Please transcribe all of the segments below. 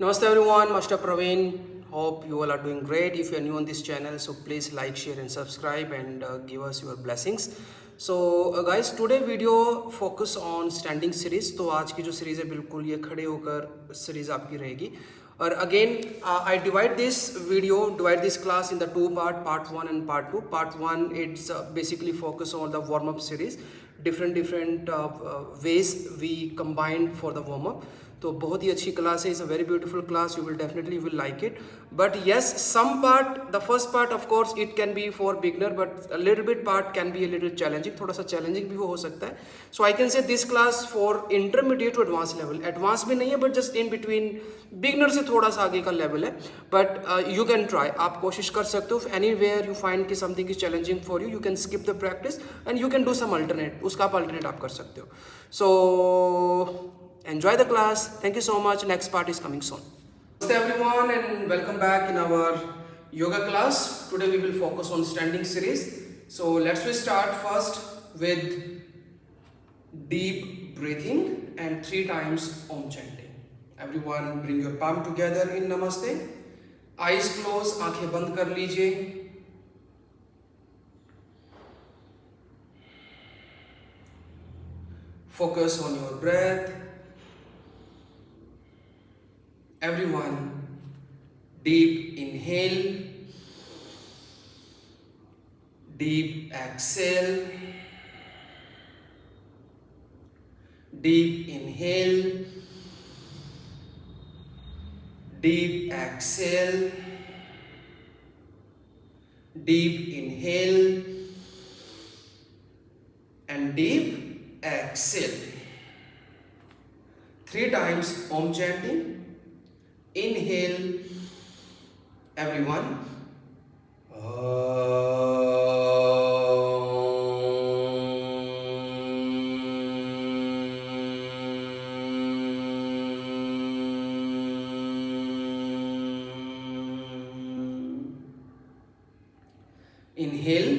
Namaste everyone, Master Praveen. Hope you all are doing great. If you are new on this channel, so please like, share and subscribe and give us your blessings. So guys, today video focus on standing series. तो आज की जो series है बिल्कुल ये खड़े होकर series आपकी रहेगी. और again, I divide this class in the two part 1 and part 2. Part 1 it's basically focus on the warm up series. Different ways we combined for the warm up. तो बहुत ही अच्छी क्लास है. It's a very beautiful class. You will like it. But yes, some part, the first part of course it can be for beginner, but a little bit part can be a little challenging. थोड़ा सा challenging भी वो हो सकता है. So I can say this class for intermediate to advance level. Advance भी नहीं है but just in between, beginner से थोड़ा सा आगे का लेवल है. बट यू कैन ट्राई, आप कोशिश कर सकते हो. एनी वेयर यू फाइंड कि something is challenging for you, you can skip the practice and you can do some alternate. उसका आप अल्टरनेट आप कर सकते हो. सो enjoy the class. Thank you so much. Next part is coming soon. Namaste everyone and welcome back in our yoga class. Today we will focus on standing series. So let's start first with deep breathing and 3 times Om chanting. Everyone bring your palm together in Namaste. Eyes closed, आंखें बंद कर लीजिए. Focus on your breath. Everyone, deep inhale, deep exhale, deep inhale, deep exhale, deep inhale, and deep exhale. 3 times Om chanting. Inhale, everyone. Inhale.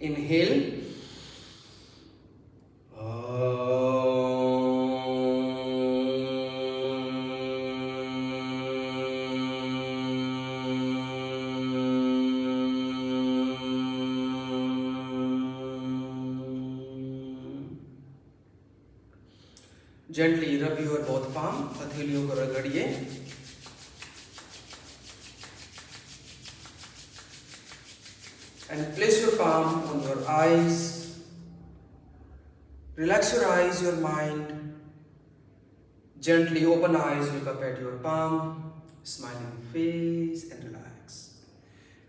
Inhale. Gently rub your both palm, हथेलियों को रगड़िए. And place your palm on your eyes. Relax your eyes, your mind. Gently open eyes, look up at your palm, smiling face and relax.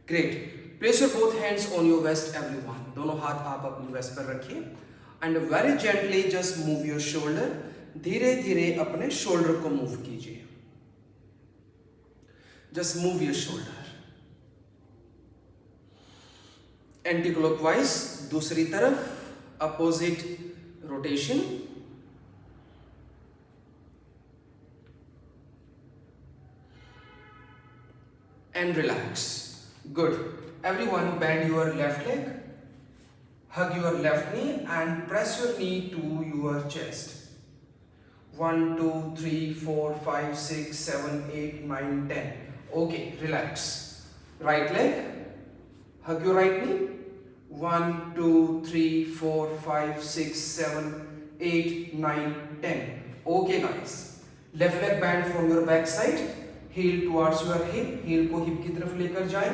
Great. Place your both hands on your waist, everyone. दोनों हाथ आप अपनी waste पर रखिए. And very gently just move your shoulder. धीरे धीरे अपने shoulder को मूव कीजिए. Just move your shoulder. Anti clockwise, दूसरी तरफ, opposite rotation. And relax. Good. Everyone bend your left leg, hug your left knee and press your knee to your chest. 1 2 3 4 5 6 7 8 9 10. Okay, relax. Right leg, hug your right knee. 1 2 3 4 5 6 7 8 9 10. Okay guys, left leg bend from your back side, heel towards your hip, heel को hip की तरफ लेकर जाएं.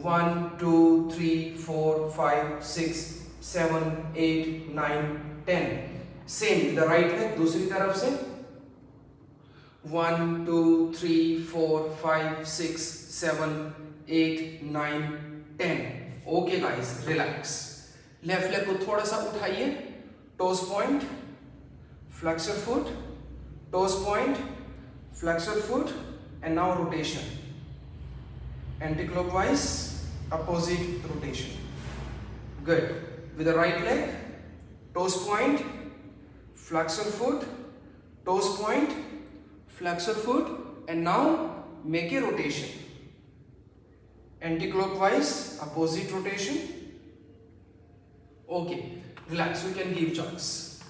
1 2 3 4 5 6 7 8 9 10. Same the right leg, दूसरी तरफ से. 1 2 3 4 5 6 7 8 9 10. Okay guys, relax. Left leg को थोड़ा सा उठाइए. Toes point, flex your foot, toes point, flex your foot, and now rotation. Anti clockwise, opposite rotation. Good. With the right leg, toes point, flexor foot, toes point, flexor foot, and now make a rotation. Anti-clockwise, opposite rotation. Okay, relax, you can give jogs.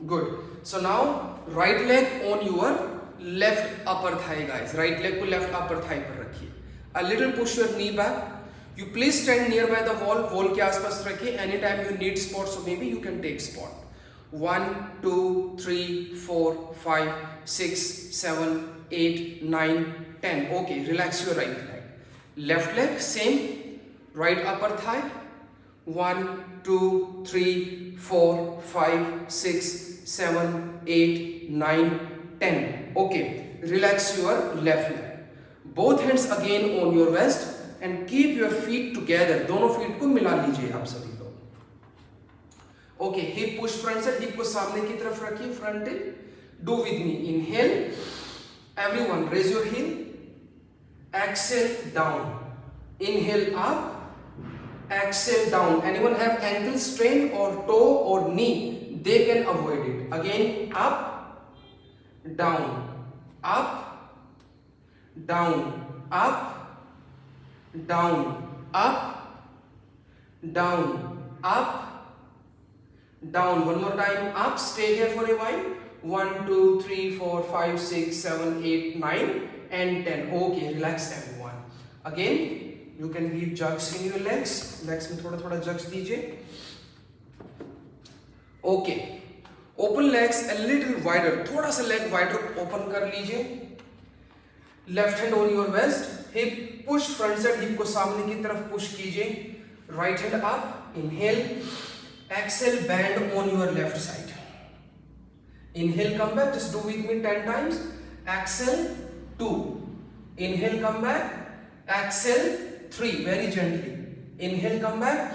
Good. So now right leg on your left upper thigh, guys. Right leg को left upper thigh पर रखिए. A little push your knee back. You please stand nearby the wall. Wall के आसपास रखिए. Anytime you need spot, so maybe you can take spot. 1, 2, 3, 4, 5, 6, 7, 8, 9, 10. Okay, relax your right leg. Left leg same. Right upper thigh. 1, 2, 3, 4, 5, 6, 7, 8, 9, 10. Okay, relax your left leg. Both hands again on your waist and keep your feet together. दोनों feet को मिला लीजिए आप सभी लोग. Okay, hip push front side. Hip को सामने की तरफ रखिए. Front tilt. Do with me. Inhale. Everyone raise your heel. Exhale down. Inhale up. Exhale down. Anyone have ankle strain or toe or knee? They can avoid it. Again, up, down, up, down, up, down, up, down, up, down. One more time. Up. Stay here for a while. 1, 2, 3, 4, 5, 6, 7, 8, 9, and 10. Okay, relax everyone. Again. You can give jugs in your legs. Legs में थोड़ा थोड़ा jugs दीजिए. Okay. Open legs a little wider. थोड़ा सा leg wider open कर लीजिए. Left hand on your waist. Hip push front side. Hip को सामने की तरफ push कीजिए. Right hand up. Inhale. Exhale. Bend on your left side. Inhale. Come back. Just do with me 10 times. Exhale. 2. Inhale. Come back. Exhale. 3. Very gently. Inhale, come back.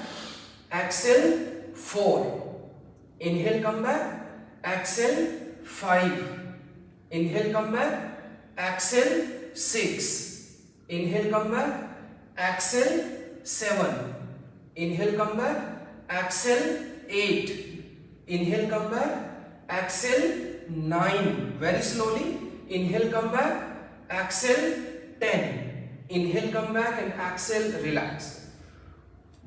Exhale. 4. Inhale, come back. Exhale. 5. Inhale, come back. Exhale. 6. Inhale, come back. Exhale. 7. Inhale, come back. Exhale. 8. Inhale, come back. Exhale. 9. Very slowly. Inhale, come back. Exhale. 10. Inhale, come back and exhale, relax.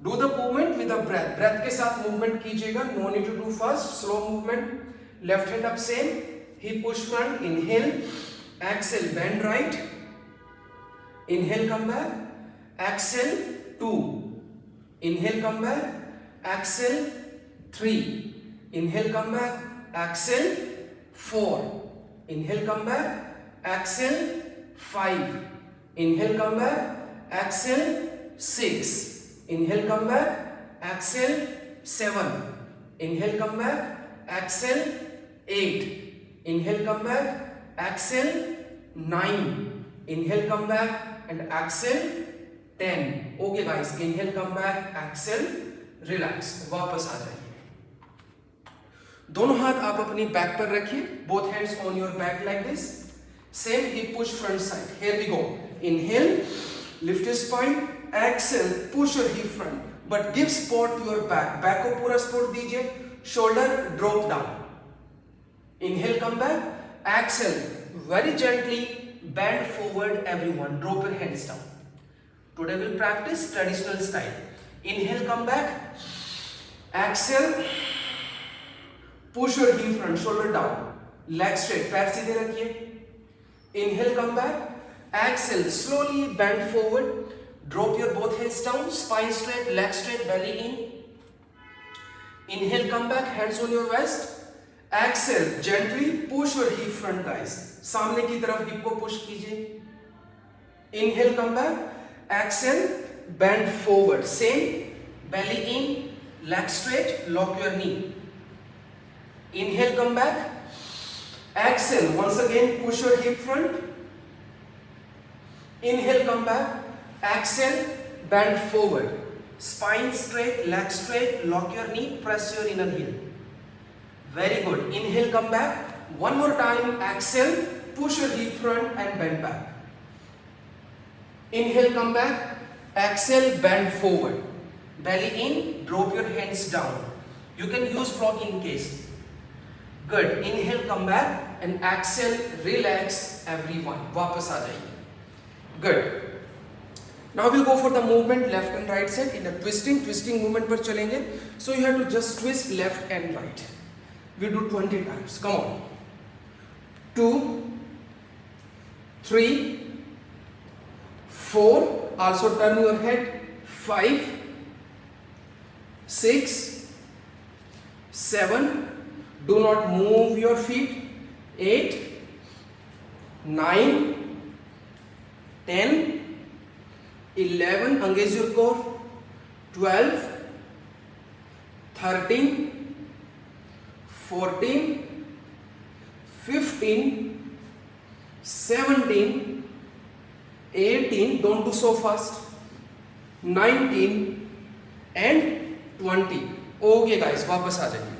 Do the movement with a breath. Breath के साथ movement कीजिएगा. No need to do fast. Slow movement. Left hand up same. Hip push front. Inhale. Exhale. Bend right. Inhale, come back. Exhale. 2. Inhale, come back. Exhale. 3. Inhale, come back. Exhale. 4. Inhale, come back. Exhale. 5. Inhale, come back. Exhale. 6. Inhale, come back. Exhale. 7. Inhale, come back. Exhale. 8. Inhale, come back. Exhale. 9. Inhale, come back and exhale. 10. Okay guys, inhale, come back, exhale, relax. वापस आ जाइए. दोनों हाथ आप अपनी back पर रखिए. Both hands on your back like this. Same hip push front side. Here we go. Inhale, lift your spine. Exhale, push your hip front. But give support to your back. Back को पूरा support दीजिए. Shoulder drop down. Inhale, come back. Exhale, very gently bend forward. Everyone, drop your hands down. Today we'll practice traditional style. Inhale, come back. Exhale, push your hip front. Shoulder down. Leg straight. पैर सीधे रखिए. Inhale, come back. Exhale, slowly bend forward. Drop your both hands down. Spine straight, leg straight, belly in. Inhale, come back. Hands on your waist. Exhale, gently push your hip front, guys. सामने की तरफ hip को push कीजिए. Inhale, come back. Exhale, bend forward. Same, belly in, leg straight. Lock your knee. Inhale, come back. Exhale, once again push your hip front. Inhale, come back. Exhale, bend forward. Spine straight, leg straight. Lock your knee. Press your inner heel. Very good. Inhale, come back. One more time. Exhale, push your hip front and bend back. Inhale, come back. Exhale, bend forward. Belly in, drop your hands down. You can use block in case. Good. Inhale, come back and exhale, relax everyone. वापस आ जाइए. Good. Now we'll go for the movement left and right side in a twisting movement पर चलेंगे. So you have to just twist left and right. We do 20 times. Come on. 2, 3, 4. Also turn your head. 5, 6, 7. Do not move your feet. 8, 9, 10, 11. Engage your core. 12, 13, 14, 15, 17, 18. Don't do so fast. 19 and 20. Okay guys, वापस आ जाइए.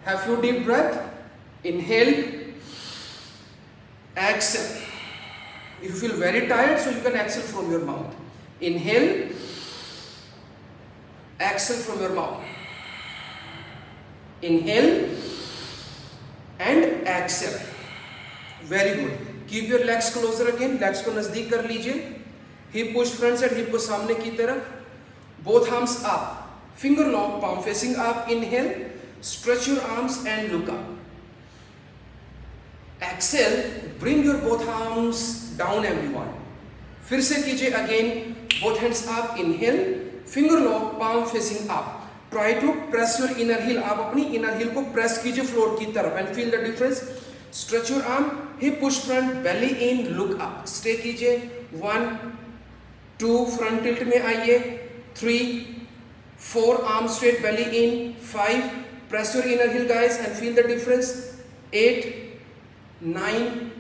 Have few deep breath. Inhale, exhale. If you feel very tired, so you can exhale from your mouth. Inhale, exhale from your mouth. Inhale and exhale. Very good. Keep your legs closer again. Legs को नजदीक कर लीजिए. Hip push front side, hip को सामने की तरफ. Both arms up. Finger lock, palm facing up. Inhale. Stretch your arms and look up. Exhale, bring your both arms down everyone. फिर से कीजिए again, both hands up. Inhale, finger lock, palm facing up. Try to press your inner heel. आप अपनी inner heel को press कीजिए floor की तरफ and feel the difference. Stretch your arm, hip push front, belly in, look up. Stay कीजिए. 1, 2, front tilt में आइए. 3, 4, arm straight, belly in. 5. Press your inner heel guys and feel the difference. 8, 9,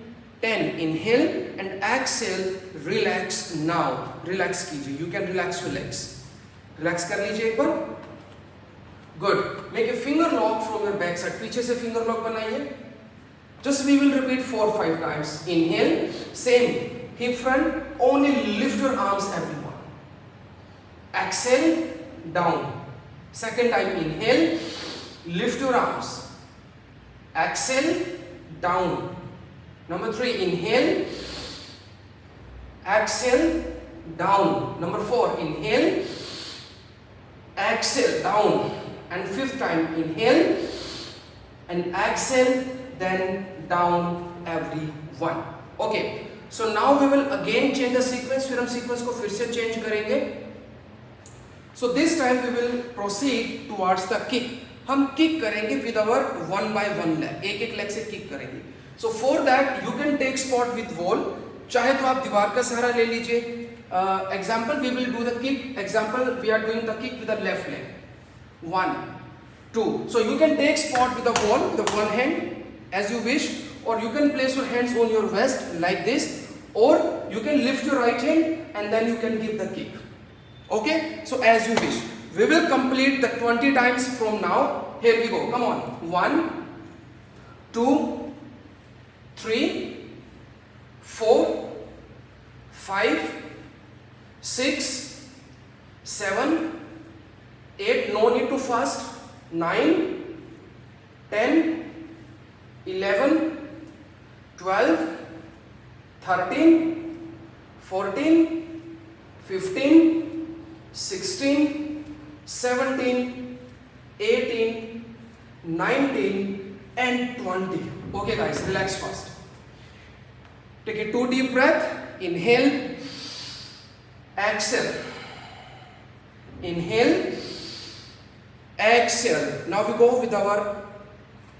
10. Inhale and exhale. Relax now. Relax कीजिए. You can relax your legs. Relax कर लीजिए एक बार. Good. Make a finger lock from your back side. पीछे से finger lock बनाइए. Just we will repeat 4-5 times. Inhale. Same. Hip front. Only lift your arms everyone. Exhale. Down. Second time. Inhale. Lift your arms. Exhale, down. Number 3, inhale. Exhale, down. Number 4, inhale. Exhale, down. And 5th time, inhale. And exhale, then down everyone. Okay. So now we will again change the sequence. फिर हम sequence को फिर से change करेंगे. So this time we will proceed towards the kick. हम kick करेंगे with our 1 by 1 leg. एक leg से किक करेंगे. So for that you can take support with wall. चाहे तो आप दीवार का सहारा ले लीजिए. Example we will do the kick. Example we are doing the kick with the left leg. 1, 2. So you can take support with the wall with the one hand as you wish, और you can place your hands on your waist like this, और you can lift your right hand and then you can give the kick. Okay, so as you wish. We will complete the 20 times from now. Here we go. Come on. 1, 2, 3, 4, 5, 6, 7, 8. No need to fast. 9, 10, 11, 12, 13, 14, 15, 16, 17, 18, 19 and 20. Okay guys, relax fast. Take a 2 deep breath. Inhale, exhale. Inhale, exhale. Now we go with our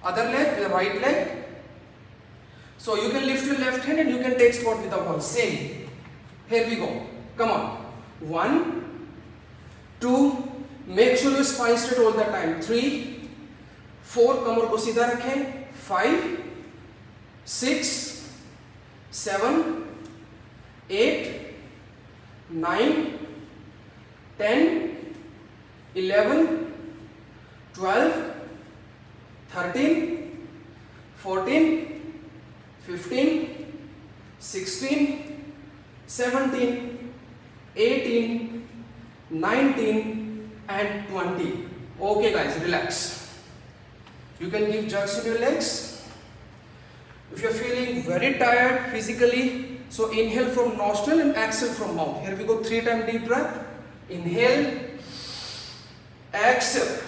other leg, the right leg. So you can lift your left hand and you can take squat with the wall. Same. Here we go. Come on. 1, 2, make sure your spine straight all the time. 3, 4, कमर को सीधा रखें. 5, 6, 7, 8, 9, 10, 11, 12, 13, 14, 15, 16, 17, 18, 19 and 20. Okay guys, relax. You can give jerks in your legs. If you're feeling very tired physically, so inhale from nostril and exhale from mouth. Here we go, 3 times deep breath. Inhale, exhale.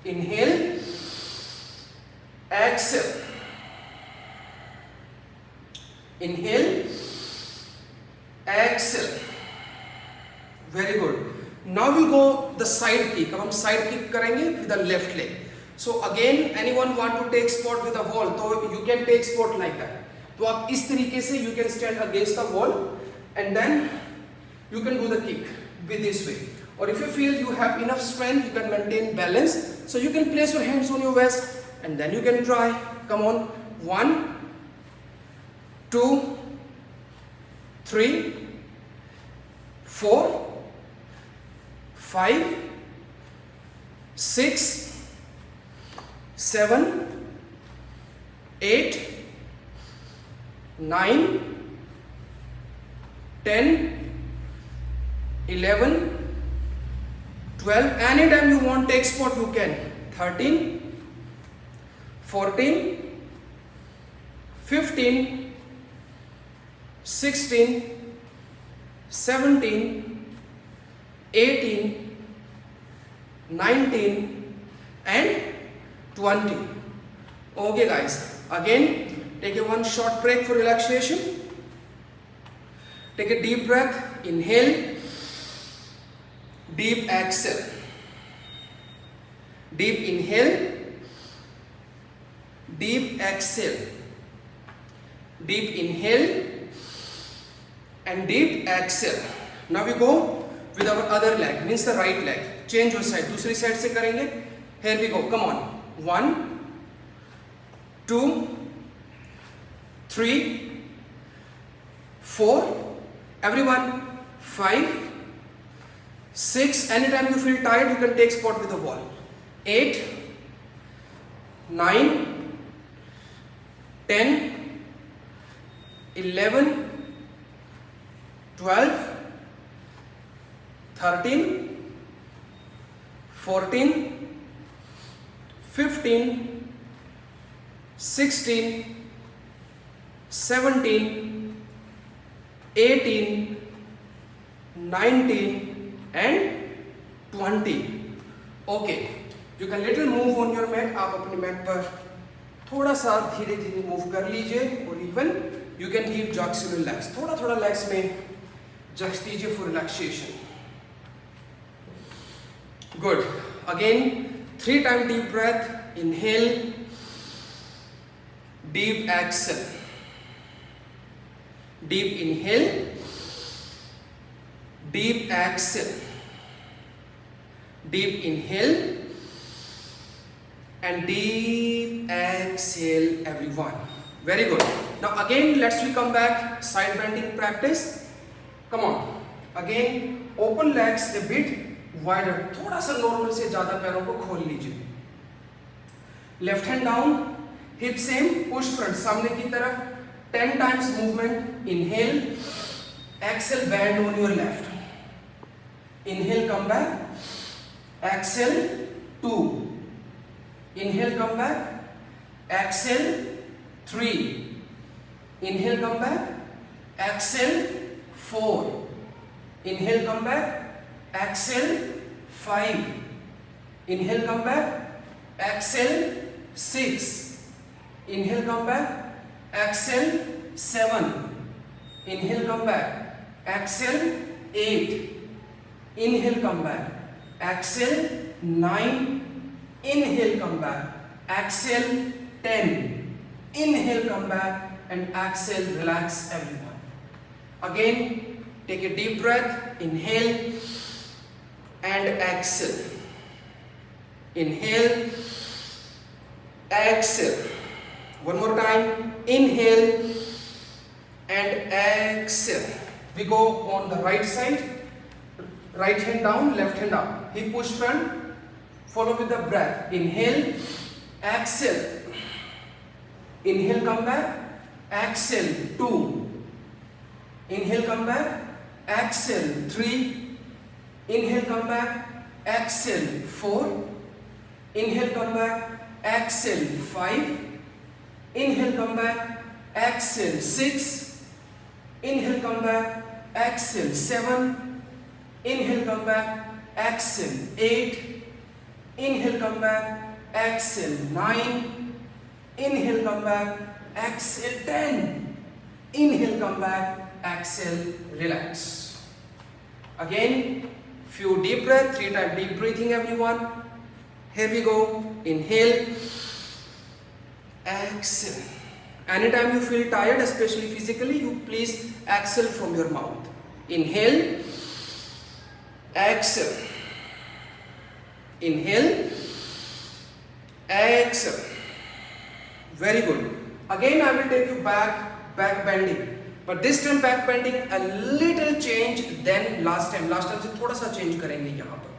Inhale, exhale. Inhale, exhale. Very good. Now we'll go the side kick. अब हम side kick करेंगे with the left leg. So again, anyone want to take spot with the wall, तो you can take spot like that. तो आप इस तरीके से you can stand against the wall and then you can do the kick with this way. Or if you feel you have enough strength, you can maintain balance. So you can place your hands on your waist and then you can try. Come on. 1, 2, 3, 4, 5, 6, 7, 8, 9, 10, 11, 12. Anytime you want take spot you can. 13, 14, 15, 16, 17, 18, 19 and 20. Okay guys, again take a one short break for relaxation. Take a deep breath, inhale, deep exhale. Deep inhale, deep exhale. Deep inhale and deep exhale. Now we go with our other leg, means the right leg. Change your side, दूसरी side से करेंगे. Here we go, come on. 1, 2, 3, 4, everyone, 5, 6. Anytime you feel tired, you can take spot with the wall. 8, 9, 10, 11, 12, 13, 14, 15, 16, 17, 18, 19 and 20. Okay, you can little move on your mat. आप अपनी mat पर थोड़ा सा धीरे धीरे मूव कर लीजिए और even you can give jerks in your legs. थोड़ा थोड़ा legs में jerks दीजिए for relaxation. Good. Again, 3 times deep breath. Inhale, deep exhale. Deep inhale, deep exhale. Deep inhale and deep exhale, everyone. Very good. Now again, we come back, side bending practice. Come on. Again, open legs a bit wider. थोड़ा सा normal से ज़्यादा पैरों को खोल लीजिए. Left hand down, hip same, push front, सामने की तरफ. 10 times movement. Inhale, exhale, bend on your left. Inhale, come back. Exhale, 2. Inhale, come back. Exhale, 3. Inhale, come back. Exhale, 4. Inhale, come back. Exhale, 5. Inhale, come back. Exhale, 6. Inhale, come back. Exhale, 7. Inhale, come back. Exhale, 8. Inhale, come back. Exhale, 9. Inhale, come back. Exhale, 10. Inhale, come back and exhale, relax everyone. Again, take a deep breath. Inhale and exhale. Inhale, exhale. One more time. Inhale and exhale. We go on the right side. Right hand down, left hand up. Hip push front. Follow with the breath. Inhale, exhale. Inhale, come back. Exhale, 2. Inhale, come back. Exhale, 3. Inhale, come back. Exhale, 4. inhale, come back, exhale 5, inhale, come back, exhale 6, inhale, come back, exhale 7, inhale, come back, exhale 8, inhale, come back, exhale 9, inhale, come back, exhale 10, inhale, come back, exhale, relax. Again, few deep breath, 3 times deep breathing everyone. Here we go. Inhale, exhale. Anytime you feel tired, especially physically, you please exhale from your mouth. Inhale, exhale. Inhale, exhale. Very good. Again I will take you back bending. But this time back bending a little change than last time. Last time से थोड़ा सा change करेंगे यहाँ पर.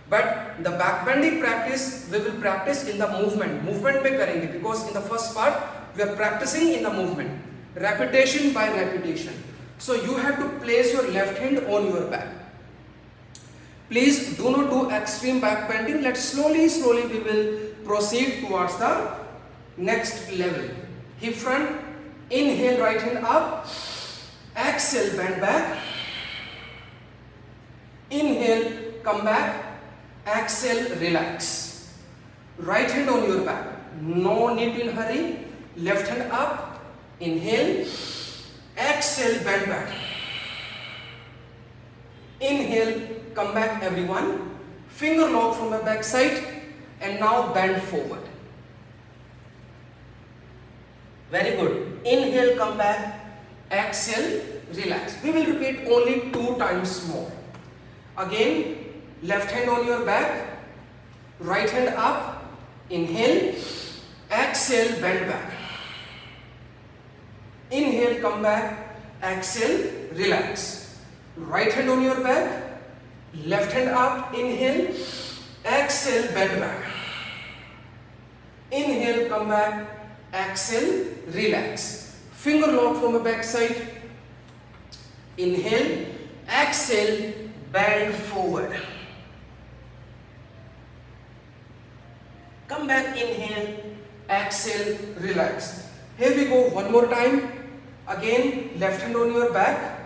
But the back bending practice we will practice in the movement. Movement में करेंगे because in the first part we are practicing in the movement. Repetition by repetition. So you have to place your left hand on your back. Please do not do extreme back bending. Let's slowly we will proceed towards the next level. Hip front. Inhale, right hand up. Exhale, bend back. Inhale, come back. Exhale, relax. Right hand on your back. No need to hurry. Left hand up. Inhale. Exhale, bend back. Inhale, come back everyone. Finger lock from the back side. And now bend forward. Very good. Inhale, come back. Exhale, relax. We will repeat only 2 times more. Again, left hand on your back. Right hand up. Inhale. Exhale, bend back. Inhale, come back. Exhale, relax. Right hand on your back. Left hand up. Inhale. Exhale, bend back. Inhale, come back. Exhale, relax. Finger lock from the back side. Inhale, exhale, bend forward. Come back, inhale, exhale, relax. Here we go, one more time. Again, left hand on your back.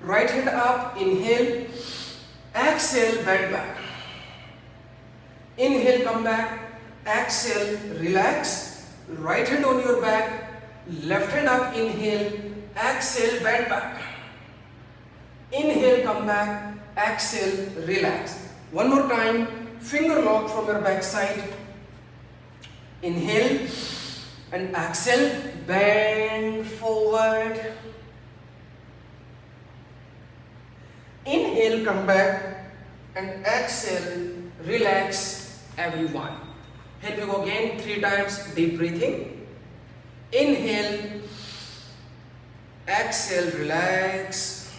Right hand up, inhale, exhale, bend back. Inhale, come back, exhale, relax. Right hand on your back, left hand up, inhale, exhale, bend back. Inhale, come back, exhale, relax. One more time, finger lock from your back side. Inhale and exhale, bend forward. Inhale, come back and exhale, relax everyone. Here we go again, 3 times deep breathing. Inhale, exhale, relax.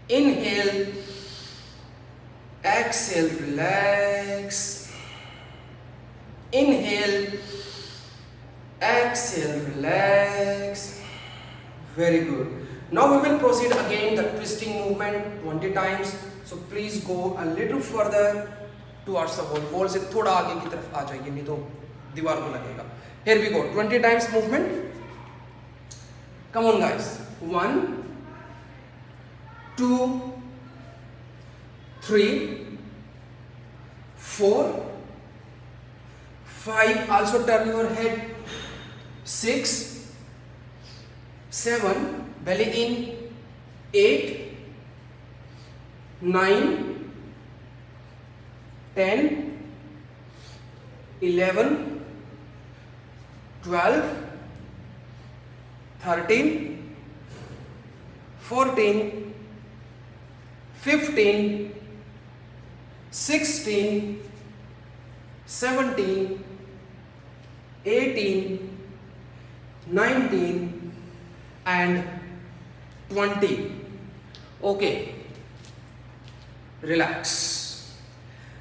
Inhale, exhale, relax. Inhale, exhale, relax. Very good. Now we will proceed again the twisting movement 20 times. So please go a little further towards the wall. Wall से थोड़ा आगे की तरफ आ जाइए, नहीं तो दीवार को लगेगा. Here we go. 20 times movement. Come on guys. 1, 2, 3, 4, 5. Also turn your head. 6, 7. Belly in. 8, 9, 10, 11, 12, 13, 14, 15, 16, 17, 18, 19 and 20. Okay, relax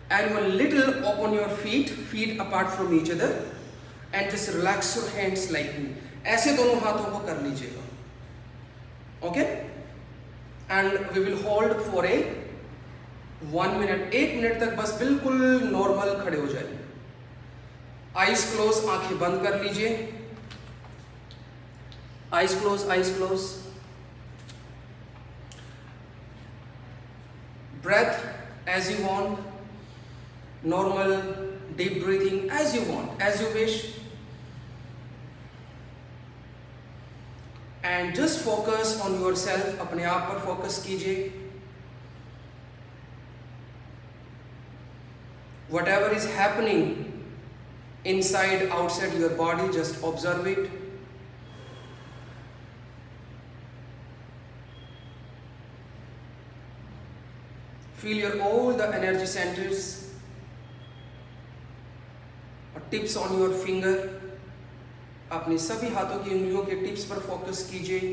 and one little open your feet apart from each other and just relax your hands like me. ऐसे दोनों हाथों को कर लीजिएगा. Okay, and we will hold for a 1 minute. 1 minute तक बस बिल्कुल normal खड़े हो जाइए. आइज क्लोज, आंखें बंद कर लीजिए। Eyes close, eyes close. Breathe as you want, normal deep breathing as you want, as you wish, and just focus on yourself. अपने आप पर फोकस कीजिए। Whatever is happening inside, outside your body, just observe it. Feel your all the energy centers or tips on your finger. अपने सभी हाथों की उंगलियों के टिप्स पर फोकस कीजिए।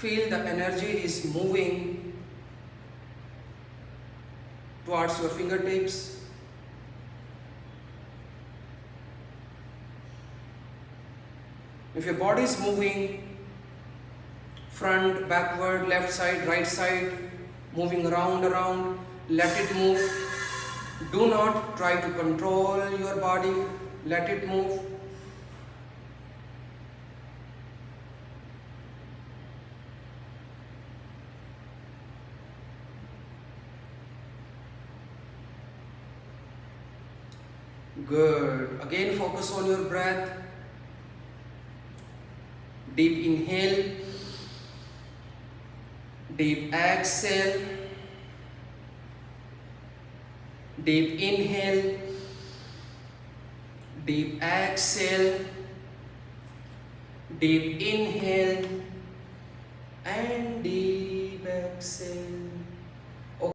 Feel the energy is moving towards your fingertips. If your body is moving front, backward, left side, right side, moving around, let it move. Do not try to control your body, let it move. Good. Again, focus on your breath. Deep inhale, deep exhale, deep inhale, deep exhale, deep inhale, and deep exhale.